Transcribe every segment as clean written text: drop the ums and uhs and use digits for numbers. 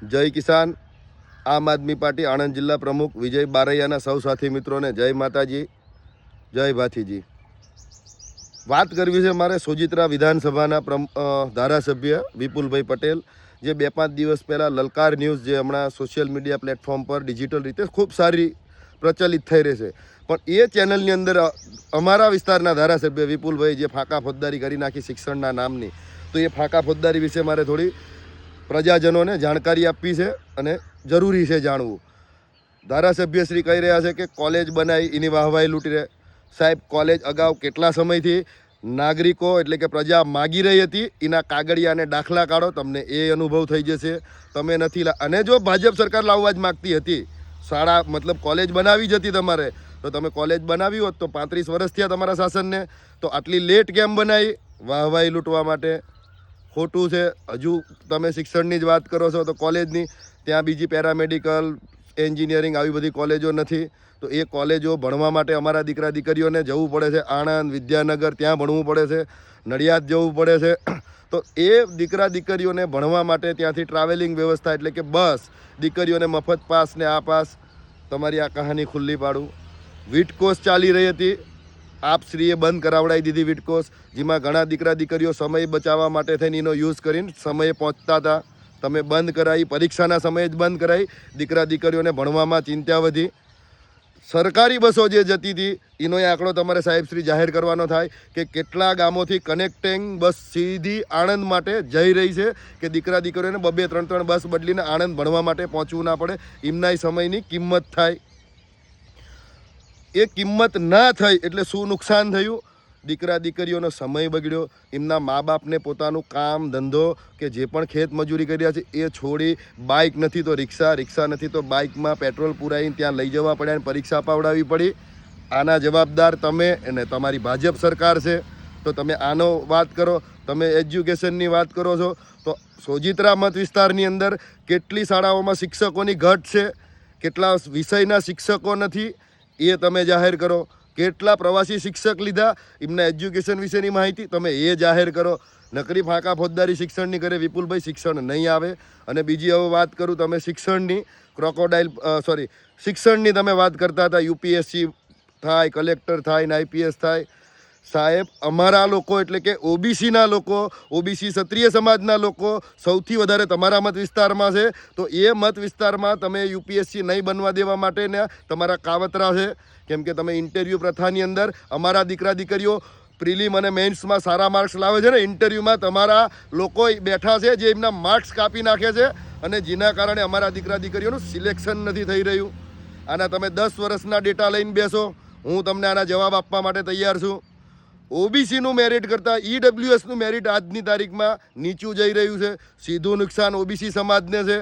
જય કિસાન. આમ આદમી પાર્ટી આણંદ જિલ્લા પ્રમુખ વિજય બારૈયાના સૌ સાથી મિત્રોને જય માતાજી, જય ભાથીજી. વાત કરવી છે મારે સોજિત્રા વિધાનસભાના ધારાસભ્ય વિપુલભાઈ પટેલ, જે 2-5 દિવસ પહેલાં લલકાર ન્યૂઝ, જે હમણાં સોશિયલ મીડિયા પ્લેટફોર્મ પર ડિજિટલ રીતે ખૂબ સારી પ્રચલિત થઈ રહી છે, પણ એ ચેનલની અંદર અમારા વિસ્તારના ધારાસભ્ય વિપુલભાઈ જે ફાંકા ફોજદારી કરી નાખી શિક્ષણના નામની, તો એ ફાંકા ફોજદારી વિશે મારે થોડી પ્રજાજનોને જાણકારી આપવી છે અને જરૂરી છે જાણવું. ધારાસભ્યશ્રી કહી રહ્યા છે કે કોલેજ બનાવી એની વાહવાઈ લૂંટી રહે. સાહેબ, કોલેજ અગાઉ કેટલા સમયથી નાગરિકો એટલે કે પ્રજા માગી રહી હતી, એના કાગળિયા અને દાખલા કાઢો, તમને એ અનુભવ થઈ જશે. તમે નથી અને જો ભાજપ સરકાર લાવવા જ માગતી હતી, શાળા મતલબ કોલેજ બનાવી જ હતી તમારે, તો તમે કોલેજ બનાવી હોત તો 35 વર્ષ થયા તમારા શાસનને, તો આટલી લેટ કેમ બનાવી? વાહવાઈ લૂંટવા માટે. ખોટું છે. હજુ તમે શિક્ષણની જ વાત કરો છો તો કોલેજની ત્યાં બીજી પેરામેડિકલ, એન્જિનિયરિંગ આવી બધી કોલેજો નથી, તો એ કોલેજો ભણવા માટે અમારા દીકરા દીકરીઓને જવું પડે છે. આણંદ, વિદ્યાનગર ત્યાં ભણવું પડે છે, નડિયાદ જવું પડે છે. તો એ દીકરા દીકરીઓને ભણવા માટે ત્યાંથી ટ્રાવેલિંગ વ્યવસ્થા એટલે કે બસ, દીકરીઓને મફત પાસ ને આ પાસ. તમારી આ કહાની ખુલ્લી પાડું. વીટકોસ ચાલી રહી હતી, આપશ્રીએ બંધ કરાવડાવી દીધી વીટકોસ, જેમાં ઘણા દીકરા દીકરીઓ સમય બચાવવા માટે થઈને એનો યુઝ કરીને સમયે પહોંચતા હતા. તમે બંધ કરાવી, પરીક્ષાના સમયે જ બંધ કરાવી. દીકરા દીકરીઓને ભણવામાં ચિંતા વધી. સરકારી બસો જે જતી હતી એનો આંકડો તમારે સાહેબશ્રી જાહેર કરવાનો થાય કે કેટલા ગામોથી કનેક્ટિંગ બસ સીધી આણંદ માટે જઈ રહી છે, કે દીકરા દીકરીઓને 2-3 બસ બદલીને આણંદ ભણવા માટે પહોંચવું ના પડે. એમના સમયની કિંમત થાય. એ કિંમત ના થઈ એટલે શું નુકસાન થયું? દીકરા દીકરીઓનો સમય બગડ્યો. એમના મા બાપને પોતાનું કામ ધંધો કે જે પણ ખેત મજૂરી કરી રહ્યા છે એ છોડી, બાઇક નથી તો રિક્ષા, રિક્ષા નથી તો બાઇકમાં પેટ્રોલ પુરાવીને ત્યાં લઈ જવા પડ્યા અને પરીક્ષા પાવડાવવી પડી. આના જવાબદાર તમે અને તમારી ભાજપ સરકાર છે. તો તમે આનો વાત કરો. તમે એજ્યુકેશનની વાત કરો છો તો સોજિત્રા મત વિસ્તારની અંદર કેટલી શાળાઓમાં શિક્ષકોની ઘટ છે, કેટલા વિષયના શિક્ષકો નથી એ તમે જાહેર કરો. કેટલા પ્રવાસી શિક્ષક લીધા, એમના એજ્યુકેશન વિશેની માહિતી તમે એ જાહેર કરો. નકરી ફાંકા ફોજદારી શિક્ષણની કરે વિપુલભાઈ, શિક્ષણ નહીં આવે. અને બીજી હવે વાત કરું તમે શિક્ષણની, શિક્ષણની તમે વાત કરતા હતા, યુપીએસસી થાય, કલેક્ટર થાય ને આઈપીએસ થાય. સાહેબ, અમારા લોકો એટલે કે ઓબીસીના લોકો, ઓબીસી ક્ષત્રિય સમાજના લોકો સૌથી વધારે તમારા મત વિસ્તારમાં છે, તો એ મત વિસ્તારમાં તમે યુપીએસસી નહીં બનવા દેવા માટેના તમારા કાવતરા છે. કેમ કે તમે ઇન્ટરવ્યૂ પ્રથાની અંદર અમારા દીકરા દીકરીઓ પ્રિલિમ અને મેન્સમાં સારા માર્ક્સ લાવે છે ને, ઇન્ટરવ્યૂમાં તમારા લોકો બેઠા છે જે એમના માર્ક્સ કાપી નાખે છે, અને જેના કારણે અમારા દીકરા દીકરીઓનું સિલેક્શન નથી થઈ રહ્યું. આના તમે 10 વર્ષના ડેટા લઈને બેસો, હું તમને આના જવાબ આપવા માટે તૈયાર છું. ઓબીસીનું મેરિટ કરતાં ઈડબ્લ્યુએસનું મેરિટ આજની તારીખમાં નીચું જઈ રહ્યું છે. સીધું નુકસાન ઓબીસી સમાજને છે.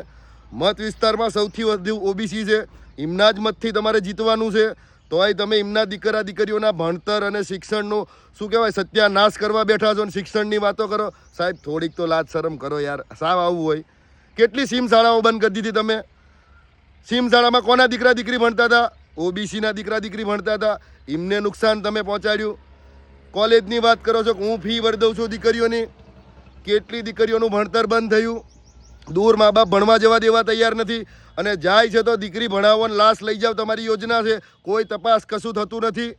મત વિસ્તારમાં સૌથી વધુ ઓબીસી છે, એમના જ મતથી તમારે જીતવાનું છે, તોય તમે એમના દીકરા દીકરીઓના ભણતર અને શિક્ષણનું શું કહેવાય સત્યાનાશ કરવા બેઠા છો અને શિક્ષણની વાતો કરો. સાહેબ, થોડીક તો લાજ શરમ કરો યાર. સાવ આવું હોય? કેટલી સીમ શાળાઓ બંધ કરી દીધી તમે. સીમ શાળામાં કોના દીકરા દીકરી ભણતા હતા? ઓબીસીના દીકરા દીકરી ભણતા હતા. એમને નુકસાન તમે પહોંચાડ્યું. કોલેજની વાત કરો છો કે હું ફી ભરી દઉં છું દીકરીઓની. કેટલી દીકરીઓનું ભણતર બંધ થયું. દૂર મા બાપ ભણવા જવા દેવા તૈયાર નથી, અને જાય છે તો દીકરી ભણાવો ને લાશ લઈ જાઓ તમારી યોજના છે. કોઈ તપાસ કશું થતું નથી,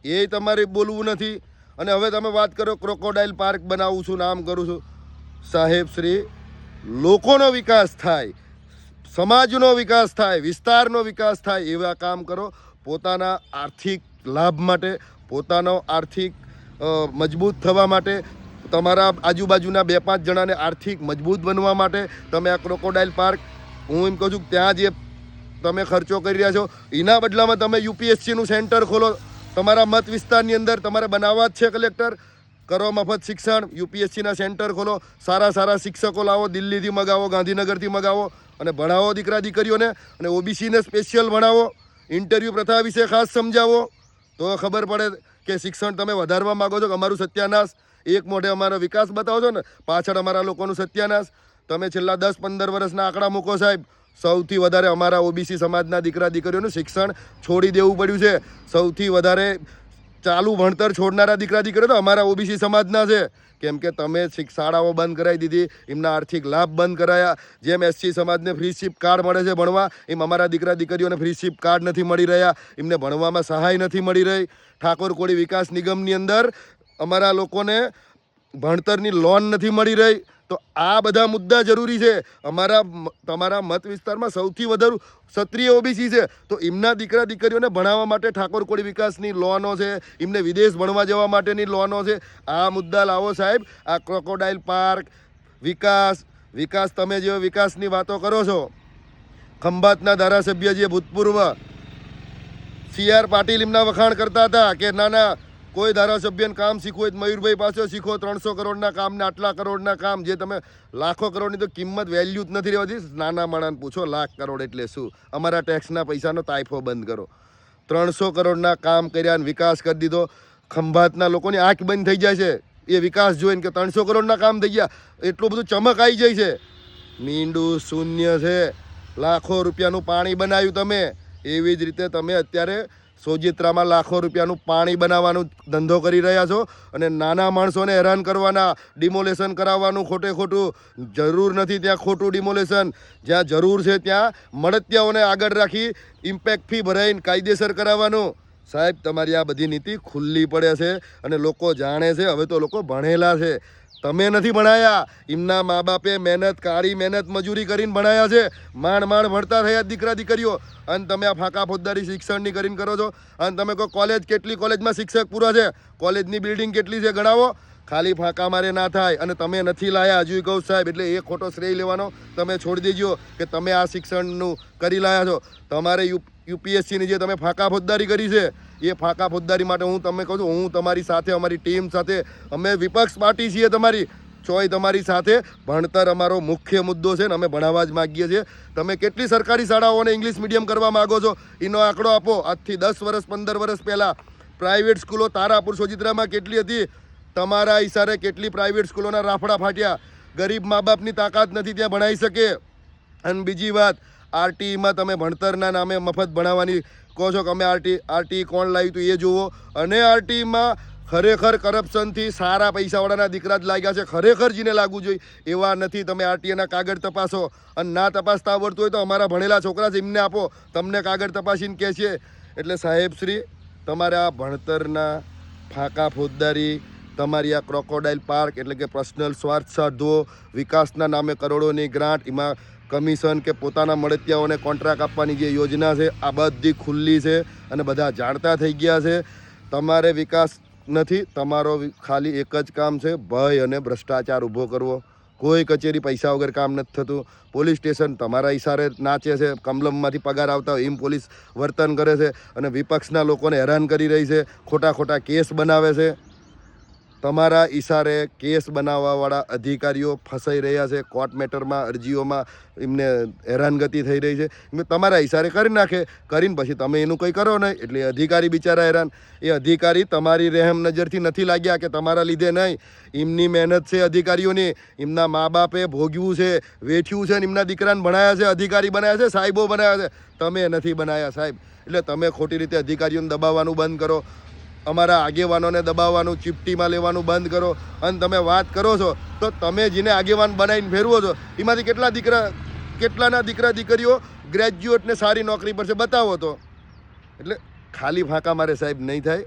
એ તમારે બોલવું નથી. અને હવે તમે વાત કરો ક્રોકોડાઇલ પાર્ક બનાવું છું, નામ કરું છું. સાહેબ શ્રી, લોકોનો વિકાસ થાય, સમાજનો વિકાસ થાય, વિસ્તારનો વિકાસ થાય એવા કામ કરો. પોતાના આર્થિક લાભ માટે, પોતાનો આર્થિક મજબૂત થવા માટે, તમારા આજુબાજુના 2-5 જણાને આર્થિક મજબૂત બનવા માટે તમે આ ક્રોકોડાઇલ પાર્ક, હું એમ કહું છું ત્યાં જે તમે ખર્ચો કરી રહ્યા છો એના બદલામાં તમે યુપીએસસીનું સેન્ટર ખોલો. તમારા મત વિસ્તારની અંદર તમારે બનાવવા જ છે કલેક્ટર. કરો મફત શિક્ષણ, યુપીએસસીના સેન્ટર ખોલો. સારા સારા શિક્ષકો લાવો, દિલ્હીથી મગાવો, ગાંધીનગરથી મગાવો અને ભણાવો દીકરા દીકરીઓને. અને ઓબીસીને સ્પેશિયલ ભણાવો. ઇન્ટરવ્યૂ પ્રથા વિશે ખાસ સમજાવો, તો ખબર પડે કે શિક્ષણ તમે વધારવા માગો છો કે અમારું સત્યાનાશ. એક મોઢે અમારો વિકાસ બતાવો છો ને, પાછળ અમારા લોકોનું સત્યાનાશ. તમે છેલ્લા 10-15 વર્ષના આંકડા મૂકો સાહેબ, સૌથી વધારે અમારા ઓબીસી સમાજના દીકરા દીકરીઓનું શિક્ષણ છોડી દેવું પડ્યું છે. સૌથી વધારે ચાલુ ભણતર છોડનારા દીકરા દીકરીઓ તો અમારા ઓબીસી સમાજના છે, કેમ કે તમે શાળાઓ બંધ કરાવી દીધી, એમના આર્થિક લાભ બંધ કરાયા. જેમ એસસી સમાજને ફ્રી શિપ કાર્ડ મળે છે ભણવા, એમ અમારા દીકરા દીકરીઓને ફ્રી શિપ કાર્ડ નથી મળી રહ્યા, એમને ભણવામાં સહાય નથી મળી રહી. ઠાકોર કોળી વિકાસ નિગમની અંદર અમારા લોકોને ભણતરની લોન નથી મળી રહી. તો આ બધા મુદ્દા જરૂરી છે. તમારા મત વિસ્તારમાં સૌથી વધુ ક્ષત્રિય ઓબીસી છે, તો એમના દીકરા દીકરીઓને ભણાવવા માટે ઠાકોર કોળી વિકાસની લોનો છે, એમને વિદેશ ભણવા જવા માટેની લોનો છે. આ મુદ્દા લાવો સાહેબ. આ ક્રોકોડાઇલ પાર્ક વિકાસ તમે જે વિકાસની વાતો કરો છો, ખંભાતના ધારાસભ્ય જે ભૂતપૂર્વ CR પાટીલ એમના વખાણ કરતા હતા કે ના કોઈ ધારાસભ્યને કામ શીખવું હોય તો મયુરભાઈ પાસે શીખો. 300 કરોડના કામ ને આટલા કરોડના કામ, જે તમે લાખો કરોડની તો કિંમત વેલ્યુ જ નથી રહેવાતી. નાના માણસને પૂછો લાખ કરોડ એટલે શું. અમારા ટેક્સના પૈસાનો તાઇફો બંધ કરો. 300 કરોડના કામ કર્યા અને વિકાસ કરી દીધો. ખંભાતના લોકોની આંખ બંધ થઈ જાય છે એ વિકાસ જોઈને કે 300 કરોડના કામ થઈ ગયા, એટલું બધું ચમક આવી જાય છે. મીંડું શૂન્ય છે. લાખો રૂપિયાનું પાણી બનાવ્યું તમે, એવી જ રીતે તમે અત્યારે સોજિત્રામાં લાખો રૂપિયાનું પાણી બનાવવાનું ધંધો કરી રહ્યા છો અને નાના માણસોને હેરાન કરવાના, ડિમોલેશન કરાવવાનું ખોટું. જરૂર નથી ત્યાં ખોટું ડિમોલેશન. જ્યાં જરૂર છે ત્યાં મળતિયાઓને આગળ રાખી ઇમ્પેક્ટ ફી ભરાઈને કાયદેસર કરાવવાનું. સાહેબ તમારી આ બધી નીતિ ખુલ્લી પડે છે અને લોકો જાણે છે. હવે તો લોકો ભણેલા છે, તમે નથી ભણાયા. એમના મા બાપે કાળી મહેનત મજૂરી કરીને ભણાયા છે. માંડ ભણતા થયા દીકરા દીકરીઓ, અને તમે આ ફાંકા ફોજદારી શિક્ષણની કરીને કરો છો. અને તમે કહો કોલેજ, કેટલી કોલેજમાં શિક્ષક પૂરા છે? કોલેજની બિલ્ડિંગ કેટલી છે ગણાવો. ખાલી ફાંકા મારે ના થાય. અને તમે નથી લાયા હજુ કહું સાહેબ, એટલે એ ખોટો શ્રેય લેવાનો તમે છોડી દેજો કે તમે આ શિક્ષણનું કરી લાયા છો. તમારે યુપીએસસીની જે તમે ફાંકા ફોજદારી કરી છે, એ ફાંકા ફોજદારી માટે હું તમને કહું છું, હું તમારી સાથે, અમારી ટીમ સાથે, અમે વિપક્ષ પાર્ટી છીએ તમારી સાથે. ભણતર અમારો મુખ્ય મુદ્દો છે ને અમે ભણાવવા જ માગીએ છીએ. તમે કેટલી સરકારી શાળાઓને ઇંગ્લિશ મીડિયમ કરવા માગો છો એનો આંકડો આપો. આજથી 10 વર્ષ 15 વર્ષ પહેલાં પ્રાઇવેટ સ્કૂલો તારાપુર સોજિત્રામાં કેટલી હતી? તમારા ઈશારે કેટલી પ્રાઇવેટ સ્કૂલોના રાફડા ફાટ્યા. ગરીબ મા બાપની તાકાત નથી ત્યાં ભણાવી શકે. અને બીજી વાત, આરટીઈમાં તમે ભણતરના નામે મફત ભણાવવાની કહો છો કે અમે આરટીઈ કોણ લાવ્યું હતું એ જુઓ. અને આરટીઈમાં ખરેખર કરપ્શનથી સારા પૈસાવાળાના દીકરા જ લાગ્યા છે. ખરેખર જેને લાગવું જોઈએ એવા નથી. તમે આરટીઆઈના કાગળ તપાસો, અને ના તપાસતા આવડતું હોય તો અમારા ભણેલા છોકરા છે એમને આપો, તમને કાગળ તપાસીને કહે છે. એટલે સાહેબશ્રી, તમારા ભણતરના ફાંકા ફોજદારી, તમારી આ ક્રોકોડાઇલ પાર્ક એટલે કે પર્સનલ સ્વાર્થ સાધવો, વિકાસના નામે કરોડોની ગ્રાન્ટ, એમાં કમિશન કે પોતાના મળતિયાઓને કોન્ટ્રાક્ટ આપવાની જે યોજના છે, આ બધી ખુલ્લી છે અને બધા જાણતા થઈ ગયા છે. તમારે વિકાસ નથી, તમારો ખાલી એક જ કામ છે, ભય અને ભ્રષ્ટાચાર ઊભો કરવો. કોઈ કચેરી પૈસા વગર કામ નથી થતું. પોલીસ સ્ટેશન તમારા ઈશારે નાચે છે, કમલમમાંથી પગાર આવતા હોય એમ પોલીસ વર્તન કરે છે અને વિપક્ષના લોકોને હેરાન કરી રહી છે. ખોટા કેસ બનાવે છે. તમારા ઈશારે કેસ બનાવવાવાળા અધિકારીઓ ફસાઈ રહ્યા છે. કોર્ટ મેટરમાં, અરજીઓમાં એમને હેરાનગતિ થઈ રહી છે. તમારા ઈશારે કરી નાખે, કરીને પછી તમે એનું કંઈ કરો નહીં, એટલે અધિકારી બિચારા હેરાન. એ અધિકારી તમારી રહેમ નજરથી નથી લાગ્યા કે તમારા લીધે નહીં, એમની મહેનત છે અધિકારીઓની. એમના મા બાપે ભોગવ્યું છે, વેઠ્યું છે, અને એમના દીકરાને ભણાયા છે, અધિકારી બનાવ્યા છે, સાહેબો બનાવ્યા છે. તમે નથી બનાવ્યા સાહેબ. એટલે તમે ખોટી રીતે અધિકારીઓને દબાવવાનું બંધ કરો, અમારા આગેવાનોને દબાવવાનું, ચીપટીમાં લેવાનું બંધ કરો. અને તમે વાત કરો છો તો તમે જેને આગેવાન બનાવીને ફેરવો છો એમાંથી કેટલાના દીકરા દીકરીઓ ગ્રેજ્યુએટને સારી નોકરી પર છે બતાવો તો. એટલે ખાલી ફાંકા મારે સાહેબ નહીં થાય.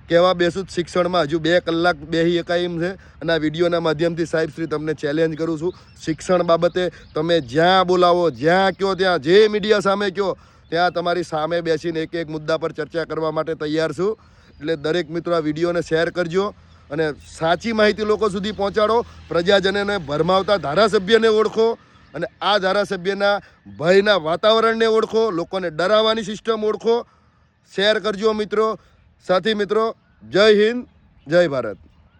કહેવા બેસું શિક્ષણમાં હજુ 2 કલાક બેસી એકાય એમ છે. અને આ વિડીયોના માધ્યમથી સાહેબશ્રી તમને ચેલેન્જ કરું છું, શિક્ષણ બાબતે તમે જ્યાં બોલાવો, જ્યાં કહો ત્યાં, જે મીડિયા સામે કહો ત્યાં તમારી સામે બેસીને એક મુદ્દા પર ચર્ચા કરવા માટે તૈયાર છું. એટલે દરેક મિત્રો આ વિડીયોને શેર કરજો અને સાચી માહિતી લોકો સુધી પહોંચાડો. પ્રજાજનોને ભરમાવતા ધારાસભ્યને ઓળખો અને આ ધારાસભ્યના ભયના વાતાવરણને ઓળખો, લોકોને ડરાવવાની સિસ્ટમ ઓળખો. શેર કરજો મિત્રો. સાથી મિત્રો, જય હિન્દ, જય ભારત.